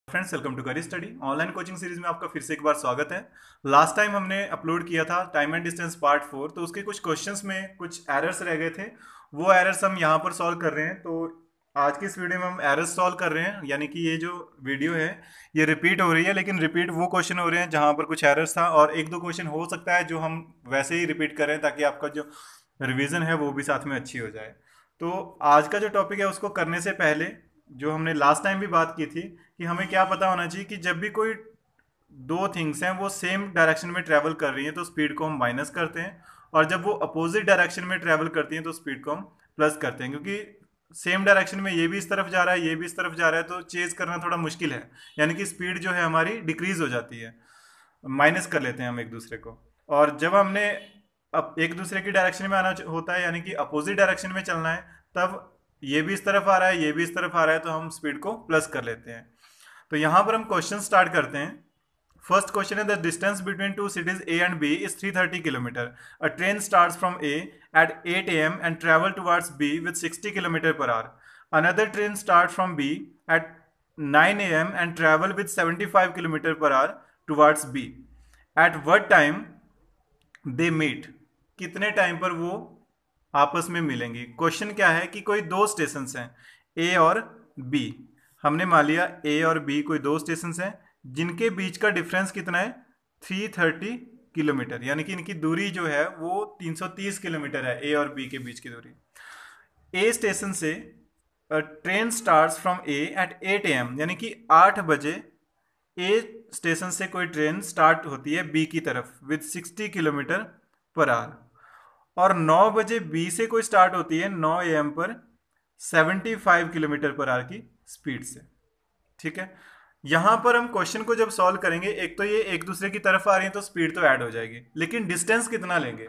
Friends, welcome to करी study online coaching series में आपका फिर से एक बार स्वागत है। लास्ट टाइम हमने अपलोड किया था टाइम एंड डिस्टेंस पार्ट 4, तो उसके कुछ क्वेश्चंस में कुछ एरर्स रह गए थे। वो एरर्स हम यहाँ पर सॉल्व कर रहे हैं। तो आज की इस वीडियो में हम एरर्स सॉल्व कर रहे हैं, यानी कि ये जो वीडियो है ये रिपीट हो रही है, लेकिन रिपीट वो क्वेश्चन हो रहे हैं जहाँ पर कुछ एरर्स था, और एक दो क्वेश्चन हो सकता है जो हम वैसे ही रिपीट करें ताकि आपका जो रिवीजन है वो भी साथ में अच्छी हो जाए। तो आज का जो टॉपिक है उसको करने से पहले जो हमने लास्ट टाइम भी बात की थी कि हमें क्या पता होना चाहिए कि जब भी कोई दो थिंग्स हैं वो सेम डायरेक्शन में ट्रैवल कर रही हैं तो स्पीड को हम माइनस करते हैं, और जब वो अपोजिट डायरेक्शन में ट्रैवल करती हैं तो स्पीड को हम प्लस करते हैं, क्योंकि सेम डायरेक्शन में ये भी इस तरफ जा रहा है ये भी इस तरफ जा रहा है तो चेज करना थोड़ा मुश्किल है, यानी कि स्पीड जो है हमारी डिक्रीज हो जाती है, माइनस कर लेते हैं हम एक दूसरे को। और जब हमने अब एक दूसरे की डायरेक्शन में आना होता है, यानी कि अपोजिट डायरेक्शन में चलना है, तब ये भी इस तरफ आ रहा है ये भी इस तरफ आ रहा है तो हम स्पीड को प्लस कर लेते हैं। तो यहां पर हम क्वेश्चन स्टार्ट करते हैं। फर्स्ट क्वेश्चन है the distance between two cities A and B is 330 kilometre. A train starts from A at 8 a.m. And travel towards B with 60 kilometre per hour. Another train start from B at 9 a.m. And travel with 75 kilometre per hour towards B. At what time they meet, कितने time पर वो आपस में मिलेंगी। Question क्या है कि कोई दो स्टेशन हैं ए और बी। हमने मान लिया ए और बी कोई दो स्टेशन हैं जिनके बीच का डिफरेंस कितना है 330 किलोमीटर, यानी कि इनकी दूरी जो है वो 330 किलोमीटर है ए और बी के बीच की दूरी। ए स्टेशन से train starts from A at 8 a.m. यानी कि 8 बजे ए स्टेशन से कोई ट्रेन स्टार्ट होती है बी की तरफ विद 60 किलोमीटर पर आवर, और 9 बजे बी से कोई स्टार्ट होती है 9 a.m. पर 75 किलोमीटर पर आवर की स्पीड से। ठीक है, यहां पर हम क्वेश्चन को जब सॉल्व करेंगे, एक तो ये एक दूसरे की तरफ आ रही है तो स्पीड तो ऐड हो जाएगी, लेकिन डिस्टेंस कितना लेंगे।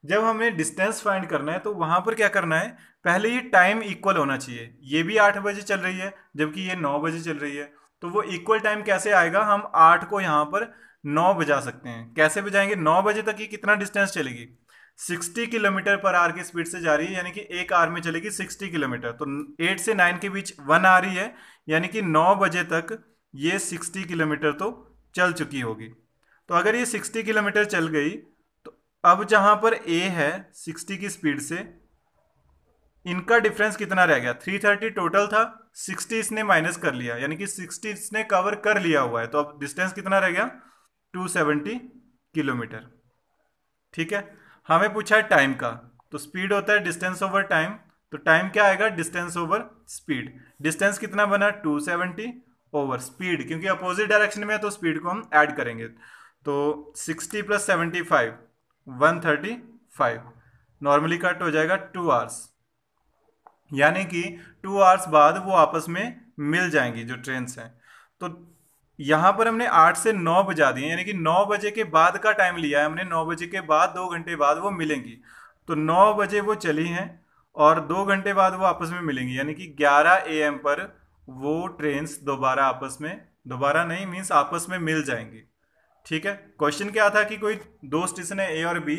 जब हमें डिस्टेंस फाइंड करना है तो वहां पर क्या करना है, पहले ये टाइम इक्वल होना चाहिए। ये भी 8 बजे चल रही है जबकि ये 9 बजे चल रही है, तो वो इक्वल टाइम कैसे आएगा, हम 8 को यहाँ पर 9 बजा सकते हैं। कैसे बजाएंगे, 9 बजे तक ये कितना डिस्टेंस चलेगी, 60 किलोमीटर पर आवर की स्पीड से जा रही है, यानी कि एक आवर में चलेगी 60 किलोमीटर। तो 8 से 9 के बीच 1 आ रही है, यानी कि 9 बजे तक ये 60 किलोमीटर तो चल चुकी होगी। तो अगर ये 60 किलोमीटर चल गई तो अब जहां पर ए है 60 की स्पीड से, इनका डिफरेंस कितना रह गया, 330 टोटल था, 60 इसने माइनस कर लिया, यानी कि 60 इसने कवर कर लिया हुआ है, तो अब डिस्टेंस कितना रह गया 270 किलोमीटर। ठीक है, हमें पूछा है टाइम का, तो स्पीड होता है डिस्टेंस ओवर टाइम, तो टाइम क्या आएगा डिस्टेंस ओवर स्पीड। डिस्टेंस कितना बना 270 ओवर स्पीड, क्योंकि अपोजिट डायरेक्शन में है तो स्पीड को हम ऐड करेंगे, तो 60 प्लस 75 135, नॉर्मली कट हो जाएगा 2 आवर्स, यानी कि 2 आवर्स बाद वो आपस में मिल जाएंगी जो ट्रेन हैं। तो यहां पर हमने 8 से 9 बजा दिए, यानी कि 9 बजे के बाद का टाइम लिया है हमने, 9 बजे के बाद 2 घंटे बाद वो मिलेंगी। तो 9 बजे वो चली हैं और 2 घंटे बाद वो आपस में मिलेंगी, यानी कि 11 AM पर वो ट्रेन्स दोबारा आपस में, दोबारा नहीं मीन्स आपस में मिल जाएंगी। ठीक है, क्वेश्चन क्या था कि कोई दो स्टेशन है ए और बी।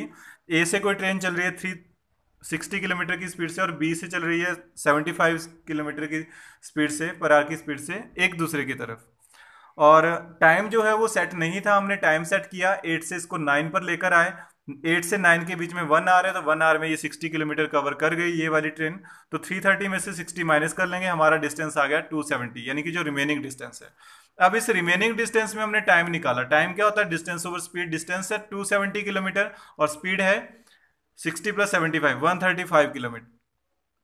ए से कोई ट्रेन चल रही है 360 किलोमीटर की स्पीड से और बी से चल रही है 75 किलोमीटर की स्पीड से पर आवर की स्पीड से एक दूसरे की तरफ, और टाइम जो है वो सेट नहीं था। हमने टाइम सेट किया 8 से इसको 9 पर लेकर आए, 8 से 9 के बीच में 1 आवर है, तो 1 आवर में ये 60 किलोमीटर कवर कर गई ये वाली ट्रेन। तो 330 में से 60 माइनस कर लेंगे, हमारा डिस्टेंस आ गया 270, यानी कि जो रिमेनिंग डिस्टेंस है। अब इस रिमेनिंग डिस्टेंस में हमने टाइम निकाला। टाइम क्या होता है, डिस्टेंस ओवर स्पीड। डिस्टेंस है 270 किलोमीटर और स्पीड है 60 प्लस 75 135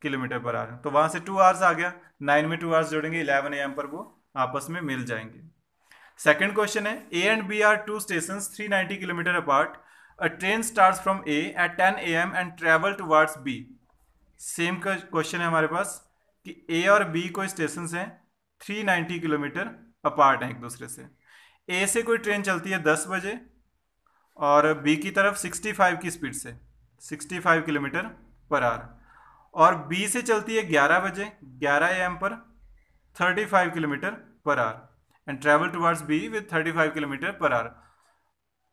किलोमीटर पर आवर, तो वहां से 2 आवर्स आ गया। 9 में 2 आवर्स जोड़ेंगे 11 AM पर वो आपस में मिल जाएंगे। सेकेंड क्वेश्चन है A and B are two station 390 kilometre apart. A train start from A at 10 AM and travel towards B. Same का क्वेश्चन है हमारे पास कि ए और बी कोई स्टेशन हैं 390 किलोमीटर अपार्ट हैं एक दूसरे से। ए से कोई ट्रेन चलती है 10 बजे और बी की तरफ 65 की स्पीड से 65 किलोमीटर पर आवर, और बी से चलती है 11 बजे 11 AM पर 35 kilometre per hour and travel towards B with 35 kilometre per hour.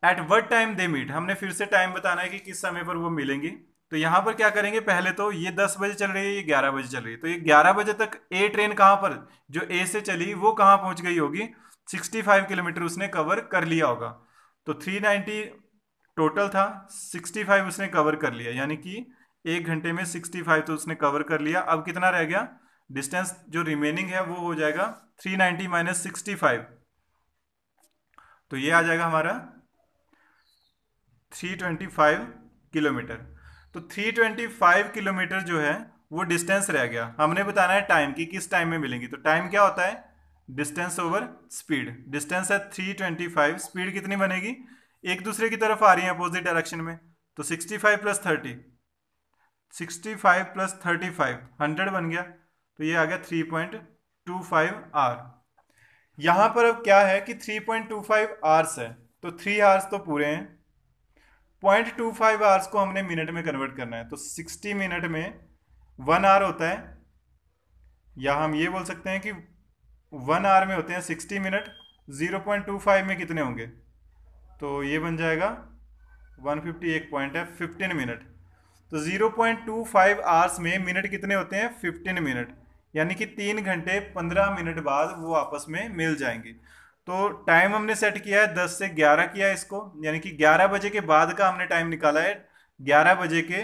At what time they meet, हमने फिर से टाइम बताना है कि किस समय पर वो मिलेंगी। तो यहाँ पर क्या करेंगे, पहले तो ये 10 बजे चल रही है, ये 11 बजे चल रही है, तो ये 11 बजे तक ए ट्रेन कहाँ पर, जो ए से चली वो कहाँ पहुंच गई होगी, 65 किलोमीटर उसने कवर कर लिया होगा। तो 390 टोटल था, 65 उसने कवर कर लिया, यानी कि 1 घंटे में 65 तो उसने कवर कर लिया। अब कितना रह गया, डिस्टेंस जो रिमेनिंग है वो हो जाएगा 390 माइनस 65, तो ये आ जाएगा हमारा 325 किलोमीटर। तो 325 किलोमीटर जो है वो डिस्टेंस रह गया। हमने बताना है टाइम की किस टाइम में मिलेंगी। तो टाइम क्या होता है, डिस्टेंस ओवर स्पीड। डिस्टेंस है 325, स्पीड कितनी बनेगी, एक दूसरे की तरफ आ रही है अपोजिट डायरेक्शन में, तो 65 प्लस 30, 65 प्लस 35 100 बन गया, तो ये आ गया 3.25 आर। यहां पर अब क्या है कि 3.25 आवर्स है, तो 3 आवर्स तो पूरे हैं, 0.25 आवर्स को हमने मिनट में कन्वर्ट करना है, तो 60 मिनट में 1 आवर होता है, या हम ये बोल सकते हैं कि 1 आवर में होते हैं 60 मिनट, 0.25 में कितने होंगे, तो ये बन जाएगा 151 पॉइंट है 15 मिनट। तो 0.25 आवर्स में मिनट कितने होते हैं, 15 मिनट, यानी कि 3 घंटे 15 मिनट बाद वो आपस में मिल जाएंगे। तो टाइम हमने सेट किया है 10 से 11 किया है इसको, यानी कि 11 बजे के बाद का हमने टाइम निकाला है, 11 बजे के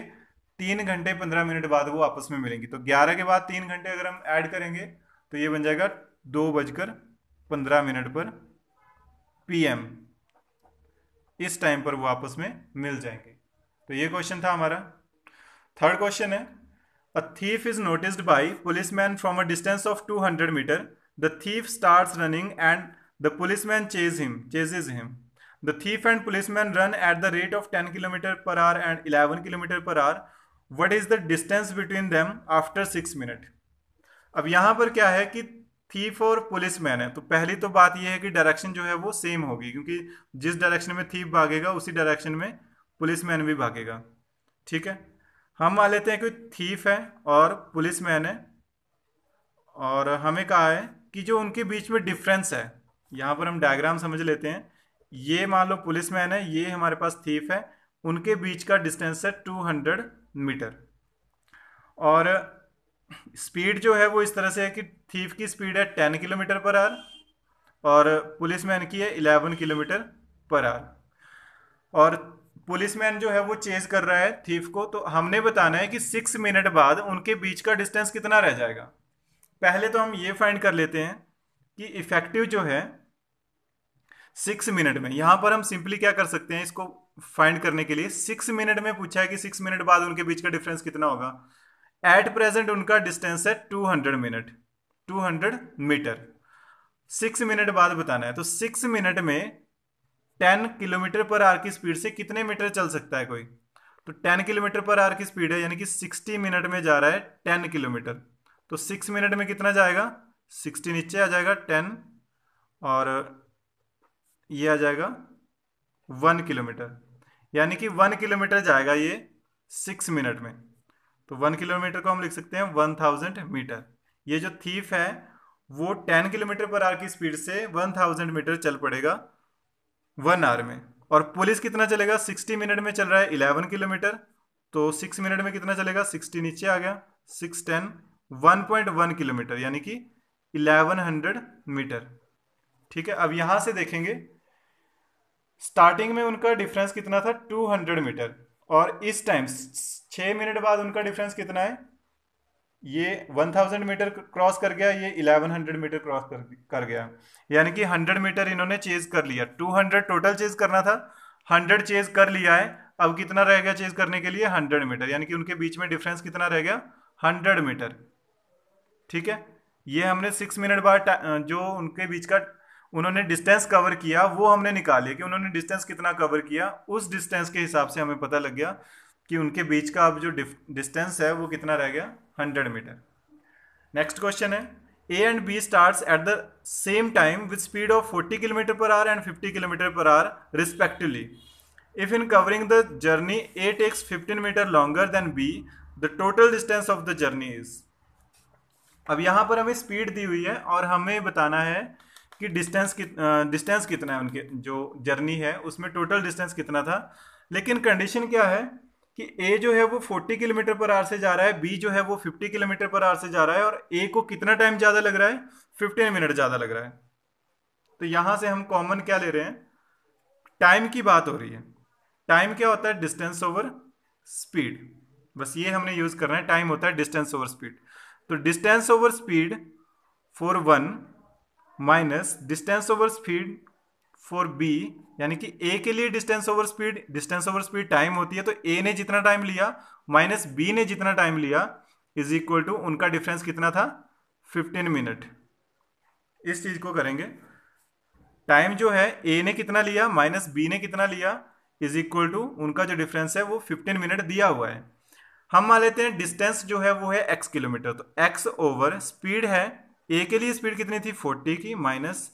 3 घंटे 15 मिनट बाद वो आपस में मिलेंगी। तो 11 के बाद 3 घंटे अगर हम ऐड करेंगे तो ये बन जाएगा 2:15 पर PM, इस टाइम पर वो आपस में मिल जाएंगे। तो ये क्वेश्चन था हमारा। थर्ड क्वेश्चन है, a thief is noticed by policeman from a distance of 200 meter. The thief starts running and the policeman chases him. The thief and policeman run at the rate of 10 km per hour and 11 km per hour. What is the distance between them after 6 minutes? अब यहाँ पर क्या है कि thief और policeman है, तो पहली तो बात यह है कि डायरेक्शन जो है वो सेम होगी, क्योंकि जिस डायरेक्शन में थीफ भागेगा उसी डायरेक्शन में पुलिसमैन भी भागेगा। ठीक है, हम मान लेते हैं कि थीफ है और पुलिसमैन है, और हमें कहा है कि जो उनके बीच में डिफरेंस है, यहाँ पर हम डायग्राम समझ लेते हैं। ये मान लो पुलिसमैन है, ये हमारे पास थीफ है, उनके बीच का डिस्टेंस है 200 मीटर, और स्पीड जो है वो इस तरह से है कि थीफ की स्पीड है 10 किलोमीटर पर आवर और पुलिसमैन की है 11 किलोमीटर पर आवर, और पुलिसमैन जो है वो चेज कर रहा है थीफ को। तो हमने बताना है कि 6 मिनट बाद उनके बीच का डिस्टेंस कितना रह जाएगा। पहले तो हम ये फाइंड कर लेते हैं कि इफेक्टिव जो है 6 मिनट में, यहां पर हम सिंपली क्या कर सकते हैं, इसको फाइंड करने के लिए 6 मिनट में पूछा है कि 6 मिनट बाद उनके बीच का डिफरेंस कितना होगा। एट प्रेजेंट उनका डिस्टेंस है 200 मीटर, 6 मिनट बाद बताना है। तो 6 मिनट में 10 किलोमीटर पर आवर की स्पीड से कितने मीटर चल सकता है कोई, तो 10 किलोमीटर पर आवर की स्पीड है, यानी कि 60 मिनट में जा रहा है 10 किलोमीटर, तो 6 मिनट में कितना जाएगा, 60 नीचे आ जाएगा 10, और ये आ जाएगा 1 किलोमीटर, यानी कि 1 किलोमीटर जाएगा ये 6 मिनट में। तो 1 किलोमीटर को हम लिख सकते हैं 1000 मीटर। ये जो थीफ है वो 10 किलोमीटर पर आवर की स्पीड से 1000 मीटर चल पड़ेगा 1 आवर में, और पुलिस कितना चलेगा, 60 मिनट में चल रहा है 11 किलोमीटर, तो 6 मिनट में कितना चलेगा, 60 नीचे आ गया, 6 10 1.1 किलोमीटर, यानी कि 1100 मीटर। ठीक है, अब यहां से देखेंगे स्टार्टिंग में उनका डिफरेंस कितना था 200 मीटर, और इस टाइम 6 मिनट बाद उनका डिफरेंस कितना है, ये 1000 मीटर क्रॉस कर गया, ये 1100 मीटर क्रॉस कर गया, यानी कि 100 मीटर इन्होंने चेज कर लिया। 200 टोटल चेज करना था, 100 चेज कर लिया है, अब कितना रह गया चेज करने के लिए, 100 मीटर, यानी कि उनके बीच में डिफरेंस कितना रह गया, 100 मीटर। ठीक है, ये हमने 6 मिनट बाद जो उनके बीच का उन्होंने डिस्टेंस कवर किया वो हमने निकाल लिया कि उन्होंने डिस्टेंस कितना कवर किया, उस डिस्टेंस के हिसाब से हमें पता लग गया कि उनके बीच का अब जो डिस्टेंस है वो कितना रह गया, 100 मीटर। नेक्स्ट क्वेश्चन है, A and B starts at the same time with speed of 40 kilometre per hour and 50 kilometre per hour respectively. If in covering the journey A takes 15 metre longer than B, the total distance of the journey is. अब यहां पर हमें speed दी हुई है और हमें बताना है कि डिस्टेंस कितना है, उनके जो जर्नी है उसमें टोटल डिस्टेंस कितना था, लेकिन कंडीशन क्या है कि ए जो है वो 40 किलोमीटर पर आवर से जा रहा है, बी जो है वो 50 किलोमीटर पर आवर से जा रहा है, और ए को कितना टाइम ज्यादा लग रहा है, 15 मिनट ज्यादा लग रहा है। तो यहां से हम कॉमन क्या ले रहे हैं, टाइम की बात हो रही है। टाइम क्या होता है, डिस्टेंस ओवर स्पीड, बस ये हमने यूज करना है, टाइम होता है डिस्टेंस ओवर स्पीड। तो distance over speed for one minus distance over speed for B, यानी कि ए के लिए डिस्टेंस ओवर स्पीड टाइम होती है, तो ए ने जितना टाइम लिया माइनस बी ने जितना टाइम लिया इज इक्वल टू उनका डिफरेंस कितना था, 15 मिनट। इस चीज को करेंगे, टाइम जो है ए ने कितना लिया माइनस बी ने कितना लिया इज इक्वल टू उनका जो डिफरेंस है वो 15 मिनट दिया हुआ है। हम मान लेते हैं डिस्टेंस जो है वो है x किलोमीटर, तो x ओवर स्पीड है, a के लिए स्पीड कितनी थी 40 की, माइनस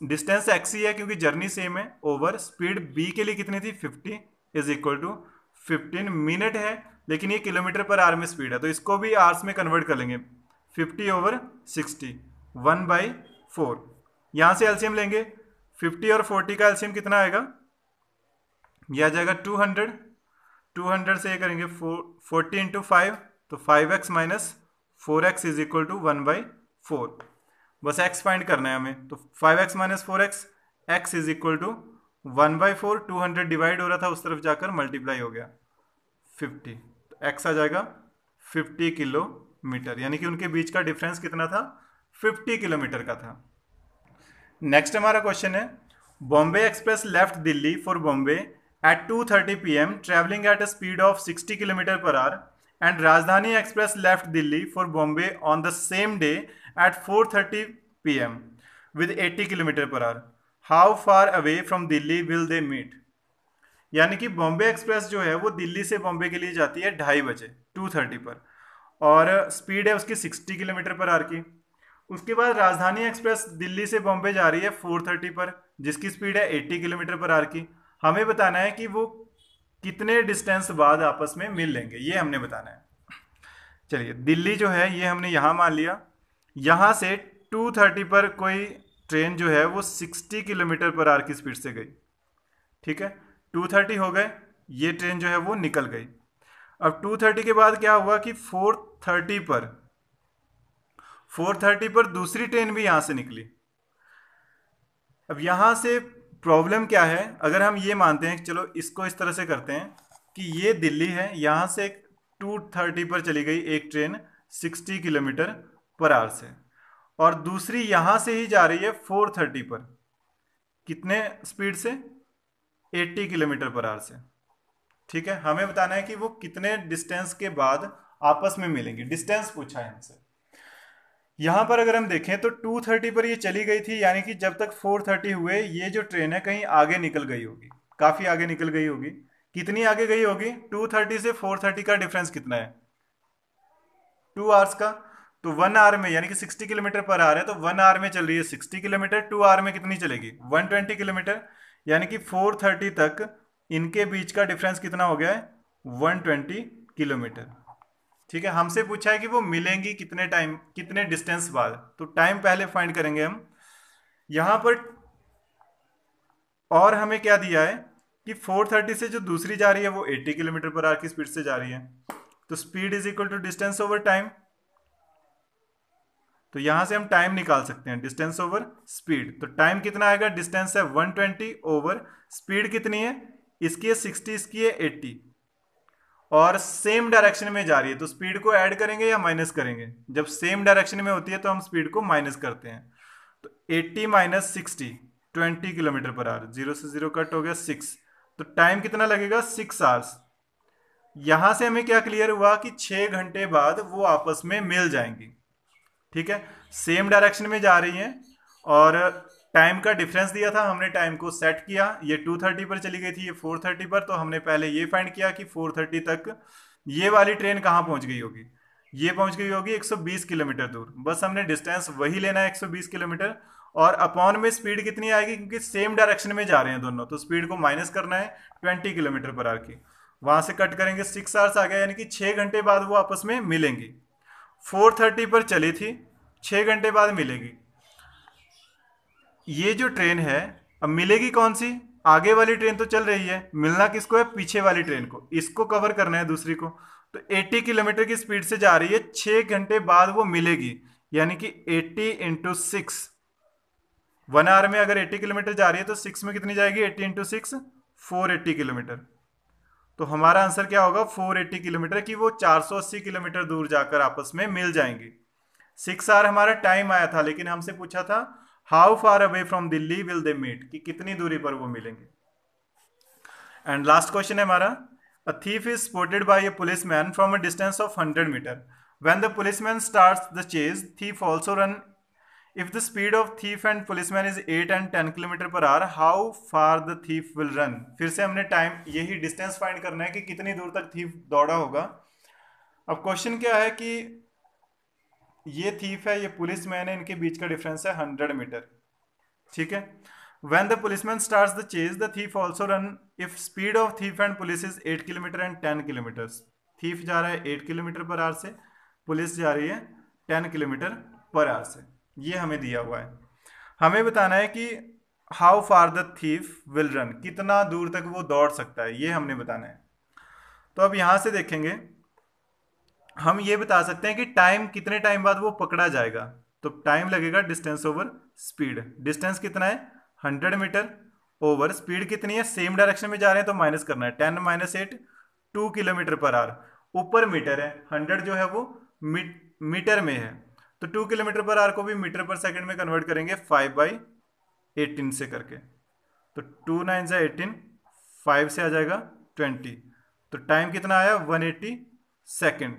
डिस्टेंस x ही है क्योंकि जर्नी सेम है, ओवर स्पीड b के लिए कितनी थी 50 इज इक्वल टू 15 मिनट है, लेकिन ये किलोमीटर पर आवर में स्पीड है तो इसको भी आवर्स में कन्वर्ट कर लेंगे, 50 ओवर 60 1/4। यहां से एलसीएम लेंगे, 50 और 40 का एलसीएम कितना आएगा, यह आ जाएगा 200, 200 से ये करेंगे 40 इंटू 5, तो 5x minus 4x is equal to 1/4। बस x फाइंड करना है हमें, तो 5x minus 4x, x is equal to 1/4, 200 divide हो रहा था उस तरफ जाकर मल्टीप्लाई हो गया 50, तो x आ जाएगा 50 किलोमीटर, यानी कि उनके बीच का डिफरेंस कितना था, 50 किलोमीटर का था। नेक्स्ट हमारा क्वेश्चन है, Bombay express left Delhi for Bombay at 2:30 p.m. traveling at a speed of 60 km per hour, and Rajdhani Express left Delhi for Bombay on the same day at 4:30 p.m. with 80 km per hour. How far away from Delhi will they meet? यानी कि Bombay express जो है वो दिल्ली से बॉम्बे के लिए जाती है 2:30 बजे 2:30 पर, और स्पीड है उसकी 60 किलोमीटर पर आवर की। उसके बाद राजधानी एक्सप्रेस दिल्ली से बॉम्बे जा रही है 4:30 पर, जिसकी स्पीड है 80 किलोमीटर पर आवर की। हमें बताना है कि वो कितने डिस्टेंस बाद आपस में मिल लेंगे, ये हमने बताना है। चलिए, दिल्ली जो है ये हमने यहाँ मान लिया, यहाँ से 2:30 पर कोई ट्रेन जो है वो 60 किलोमीटर पर आवर की स्पीड से गई, ठीक है, 2:30 हो गए, ये ट्रेन जो है वो निकल गई। अब 2:30 के बाद क्या हुआ कि 4:30 पर दूसरी ट्रेन भी यहां से निकली। अब यहां से प्रॉब्लम क्या है, अगर हम ये मानते हैं, चलो इसको इस तरह से करते हैं कि ये दिल्ली है, यहां से 2:30 पर चली गई एक ट्रेन 60 किलोमीटर पर आवर से, और दूसरी यहां से ही जा रही है 4:30 पर, कितने स्पीड से, 80 किलोमीटर पर आवर से, ठीक है। हमें बताना है कि वो कितने डिस्टेंस के बाद आपस में मिलेंगे, डिस्टेंस पूछा है हमसे। यहां पर अगर हम देखें तो 2:30 पर ये चली गई थी, यानी कि जब तक 4:30 हुए ये जो ट्रेन है कहीं आगे निकल गई होगी, काफी आगे निकल गई होगी। कितनी आगे गई होगी, 2:30 से 4:30 का डिफरेंस कितना है, 2 आवर्स का, तो 1 आवर में, यानी कि 60 किलोमीटर पर आवर है, तो 1 आवर में चल रही है 60 किलोमीटर, 2 आवर में कितनी चलेगी 120 किलोमीटर, यानी कि 4:30 तक इनके बीच का डिफरेंस कितना हो गया है 120 किलोमीटर, ठीक है। हमसे पूछा है कि वो मिलेंगी कितने टाइम, कितने डिस्टेंस बाद, तो टाइम पहले फाइंड करेंगे हम यहां पर। और हमें क्या दिया है कि 4:30 से जो दूसरी जा रही है वो 80 किलोमीटर पर आवर की स्पीड से जा रही है, तो speed is equal to distance over time, तो यहां से हम टाइम निकाल सकते हैं, डिस्टेंस ओवर स्पीड। तो टाइम कितना आएगा, डिस्टेंस है 120 ओवर स्पीड कितनी है, इसकी है 60, इसकी है 80, और सेम डायरेक्शन में जा रही है, तो स्पीड को ऐड करेंगे या माइनस करेंगे, जब सेम डायरेक्शन में होती है तो हम स्पीड को माइनस करते हैं। तो 80 माइनस 60 20 किलोमीटर पर आवर, 0 से 0 कट हो गया 6, तो टाइम कितना लगेगा 6 आवर्स। यहां से हमें क्या क्लियर हुआ कि 6 घंटे बाद वो आपस में मिल जाएंगी, ठीक है, सेम डायरेक्शन में जा रही हैं, और टाइम का डिफरेंस दिया था, हमने टाइम को सेट किया, ये 2:30 पर चली गई थी, ये 4:30 पर, तो हमने पहले ये फाइंड किया कि 4:30 तक ये वाली ट्रेन कहां पहुंच गई होगी, ये पहुंच गई होगी 120 किलोमीटर दूर। बस हमने डिस्टेंस वही लेना है 120 किलोमीटर, और अपॉन में स्पीड कितनी आएगी, क्योंकि सेम डायरेक्शन में जा रहे हैं दोनों, तो स्पीड को माइनस करना है 20 किलोमीटर पर आवर की, वहां से कट करेंगे 6 आवर्स आ गया, यानी कि 6 घंटे बाद वो आपस में मिलेंगी। 4:30 पर चली थी, 6 घंटे बाद मिलेगी। ये जो ट्रेन है अब मिलेगी कौन सी, आगे वाली ट्रेन तो चल रही है, मिलना किसको है, पीछे वाली ट्रेन को, इसको कवर करना है दूसरी को। तो 80 किलोमीटर की स्पीड से जा रही है, 6 घंटे बाद वो मिलेगी, यानी कि 80 इंटू 6, 1 आवर में अगर 80 किलोमीटर जा रही है तो 6 में कितनी जाएगी, 80 इंटू 6, 480 किलोमीटर। तो हमारा आंसर क्या होगा, 480 किलोमीटर, की वो 480 किलोमीटर दूर जाकर आपस में मिल जाएंगी। 6 आवर हमारा टाइम आया था, लेकिन हमसे पूछा था how far away from Delhi will they meet, कि कितनी दूरी पर वो मिलेंगे। एंड लास्ट क्वेश्चन है हमारा, a thief is spotted by a policeman from a distance of 100 metre. When the policeman starts the chase, thief also run. If the speed of thief and policeman is 8 and 10 kilometre per hour, how far the thief will run. फिर से हमने time, यही distance find करना है कि कितनी दूर तक थीफ दौड़ा होगा। अब क्वेश्चन क्या है कि ये थीफ है, ये पुलिसमैन है, इनके बीच का डिफरेंस है 100 मीटर, ठीक है। When the policeman starts the chase, the thief also run if speed of thief and police is 8 kilometre and 10 kilometre. thief जा रहा है 8 किलोमीटर पर आवर से, पुलिस जा रही है 10 किलोमीटर पर आवर से। ये हमें दिया हुआ है, हमें बताना है कि how far the thief will run, कितना दूर तक वो दौड़ सकता है, ये हमने बताना है। तो अब यहां से देखेंगे, हम ये बता सकते हैं कि टाइम, कितने टाइम बाद वो पकड़ा जाएगा। तो टाइम लगेगा डिस्टेंस ओवर स्पीड। डिस्टेंस कितना है, 100 मीटर, ओवर स्पीड कितनी है, सेम डायरेक्शन में जा रहे हैं तो माइनस करना है, 10 माइनस 8, 2 किलोमीटर पर आवर। ऊपर मीटर है, 100 जो है वो मीटर में है, तो 2 किलोमीटर पर आवर को भी मीटर पर सेकंड में कन्वर्ट करेंगे 5/18 से करके। तो 2 9 से 18, 5 से आ जाएगा 20। तो टाइम कितना आया, 180 सेकेंड,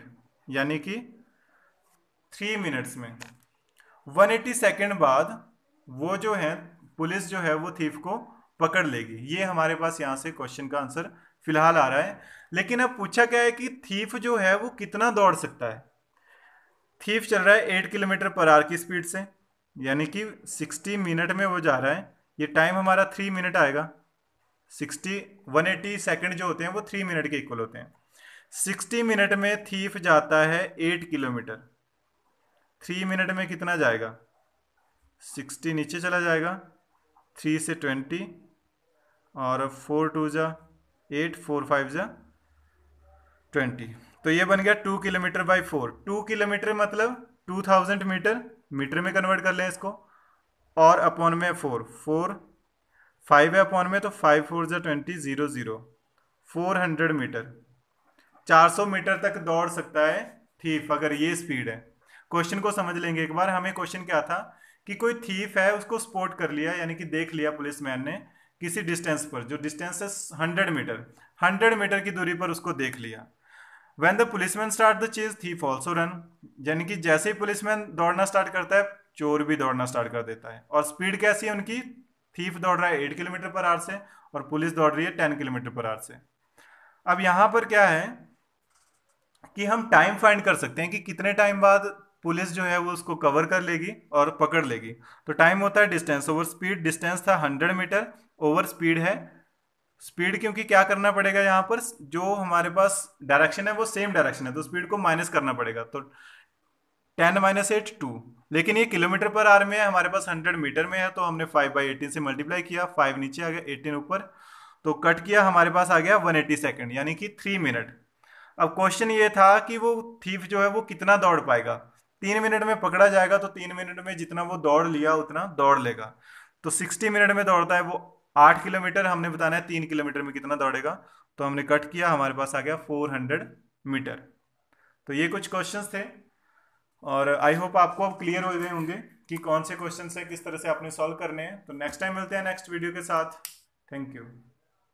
यानी कि 3 मिनट्स में। 180 सेकेंड बाद वो जो है, पुलिस जो है वो थीफ को पकड़ लेगी। ये हमारे पास यहां से क्वेश्चन का आंसर फिलहाल आ रहा है। लेकिन अब पूछा क्या है कि थीफ जो है वो कितना दौड़ सकता है। थीफ चल रहा है 8 किलोमीटर पर आवर की स्पीड से, यानी कि 60 मिनट में वो जा रहा है। ये टाइम हमारा 3 मिनट आएगा। 180 सेकंड जो होते हैं वो 3 मिनट के इक्वल होते हैं। 60 मिनट में थीफ जाता है 8 किलोमीटर। 3 मिनट में कितना जाएगा, 60 नीचे चला जाएगा, 3 से 20, और 4 2 जा 8, 4 5 जा 20। तो ये बन गया 2 किलोमीटर बाई 4। 2 किलोमीटर मतलब 2000 मीटर, मीटर में कन्वर्ट कर लें इसको, और अपॉन में 4 5 है अपॉन में, तो 5 4 जा 20, 0 0, 400 मीटर, 400 मीटर तक दौड़ सकता है थीफ, अगर ये स्पीड है। क्वेश्चन को समझ लेंगे एक बार। हमें क्वेश्चन क्या था कि कोई थीफ है, उसको स्पॉट कर लिया, यानी कि देख लिया पुलिसमैन ने किसी डिस्टेंस पर, जो डिस्टेंस है 100 मीटर, 100 मीटर की दूरी पर उसको देख लिया। When the policeman start the chase, thief also run, यानी कि जैसे ही पुलिसमैन दौड़ना स्टार्ट करता है, चोर भी दौड़ना स्टार्ट कर देता है। और स्पीड कैसी है उनकी, थीफ दौड़ रहा है 8 किलोमीटर पर आवर से, और पुलिस दौड़ रही है 10 किलोमीटर पर आवर से। अब यहां पर क्या है कि हम टाइम फाइंड कर सकते हैं कि कितने टाइम बाद पुलिस जो है वो उसको कवर कर लेगी और पकड़ लेगी। तो टाइम होता है डिस्टेंस ओवर स्पीड। डिस्टेंस था 100 मीटर, ओवर स्पीड है, स्पीड क्योंकि क्या करना पड़ेगा यहाँ पर, जो हमारे पास डायरेक्शन है वो सेम डायरेक्शन है, तो स्पीड को माइनस करना पड़ेगा। तो 10 माइनस 8 2, लेकिन ये किलोमीटर पर आवर में है, हमारे पास 100 मीटर में है, तो हमने 5/18 से मल्टीप्लाई किया, 5 नीचे आ गया, 18 ऊपर, तो कट किया, हमारे पास आ गया 180 सेकेंड, यानी कि 3 मिनट। अब क्वेश्चन ये था कि वो थीफ जो है वो कितना दौड़ पाएगा। 3 मिनट में पकड़ा जाएगा, तो 3 मिनट में जितना वो दौड़ लिया उतना दौड़ लेगा। तो 60 मिनट में दौड़ता है वो 8 किलोमीटर, हमने बताना है 3 किलोमीटर में कितना दौड़ेगा, तो हमने कट किया, हमारे पास आ गया 400 मीटर। तो ये कुछ क्वेश्चंस थे, और आई होप आपको अब क्लियर हो गए होंगे कि कौन से क्वेश्चंस है, किस तरह से आपने सॉल्व करने हैं। तो नेक्स्ट टाइम मिलते हैं नेक्स्ट वीडियो के साथ। Thank you.